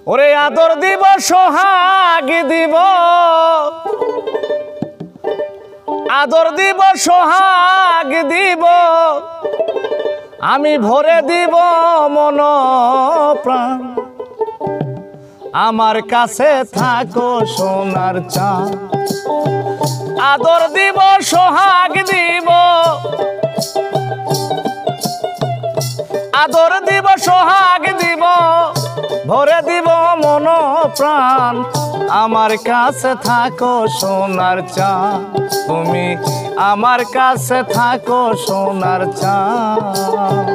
ওরে আদর দিব সোহাগ দিব, আদর দিব সোহাগ দিব, আমি ভরে দিব মন প্রাণ। আমার কাছে থাকো সোনার চাঁদ। আদর দিব সোহাগ দিব, আদর দিব সোহাগ দিব, ভরে দিব মন প্রাণ। আমার কাছে থাকো সোনার চাঁদ, তুমি আমার কাছে থাকো সোনার চাঁদ।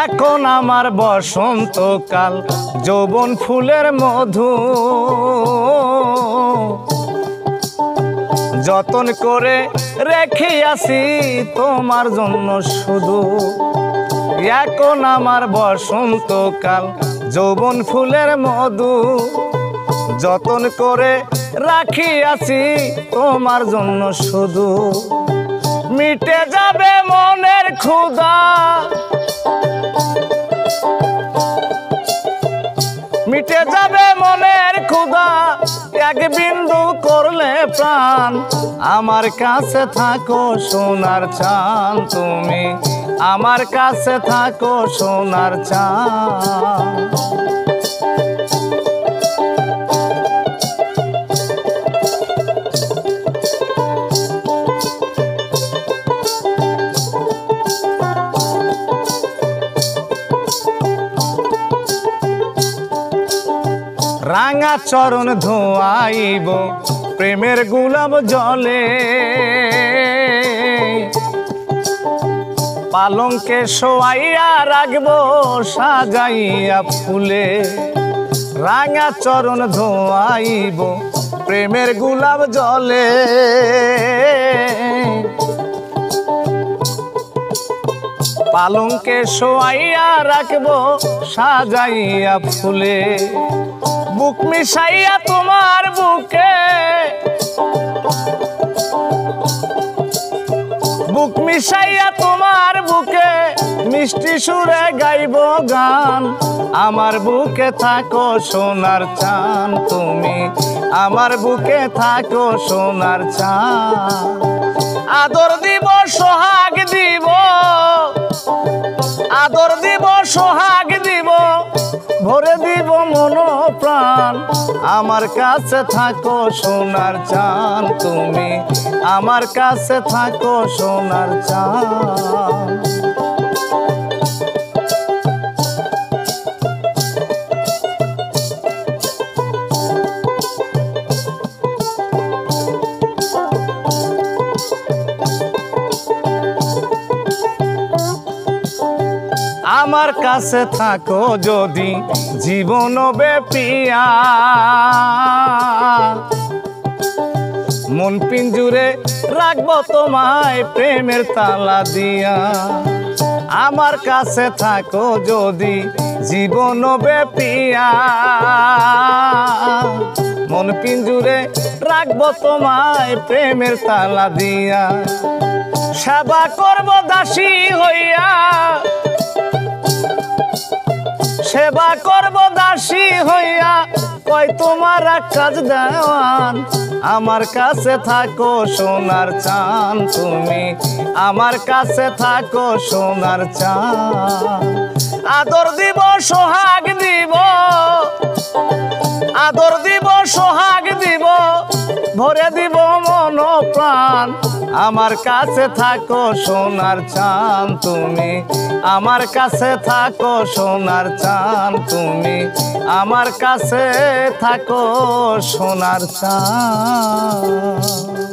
এখন আমার বসন্তকাল, যৌবন ফুলের মধু, যতন করে রেখে আসি তোমার জন্য শুধু। এখন আমার বসন্তকাল, যৌবন ফুলের মধু, যতন করে রাখি আছি তোমার জন্য শুধু। মিটে যাবে মনের ক্ষুধা, মিটে যাবে মনের ক্ষুধা, এক বিন্দু করলে প্রাণ। আমার কাছে থাকো সোনার চাঁদ, তুমি আমার কাছে থাকো সোনার চাঁদ। রাঙা চরণ ধোয়াইব প্রেমের গোলাপ জলে, পালঙ্কে শোয়াইয়া রাখবো সাজাইয়া ফুলে। রাঙা চরণ ধোয়াইব প্রেমের গোলাপ জলে, পালঙ্কে শোয়াইয়া রাখবো সাজাইয়া ফুলে। বুক মিশাইয়া তোমার বুকে, বুক মিশাইয়া তোমার বুকে, মিষ্টি সুরে গাইব গান। আমার বুকে থাকো সোনার চাঁদ, তুমি আমার বুকে থাকো সোনার চাঁদ। আদর দিব সোহাগ দিব, আদর দিব সোহাগ দিব, ভরে দিব মন প্রাণ। আমার কাছে থাকো সোনার চাঁদ, তুমি আমার কাছে থাকো সোনার চাঁদ। আমার কাছে থাকো যদি জীবন বেপিয়া, মন পিঞ্জুরে রাখবো তোমায় প্রেমের তালা দিয়া। আমার কাছে থাকো যদি জীবন বেপিয়া, মন পিঞ্জুরে রাখবো তোমায় প্রেমের তালা দিয়া। সেবা করব দাসী হইয়া, সেবা করব দাসী হইয়া, কই তোমার কাজ দেওয়ান। আমার কাছে থাকো সোনার চাঁদ, তুমি আমার কাছে থাকো সোনার চাঁদ। আদর দিব সোহাগ দিব, আদর দিব সোহাগ দিব, ভরে দিব মন প্রাণ। আমার কাছে থাকো সোনার চাঁদ, তুমি আমার কাছে থাকো সোনার চাঁদ, তুমি আমার কাছে থাকো সোনার চাঁদ।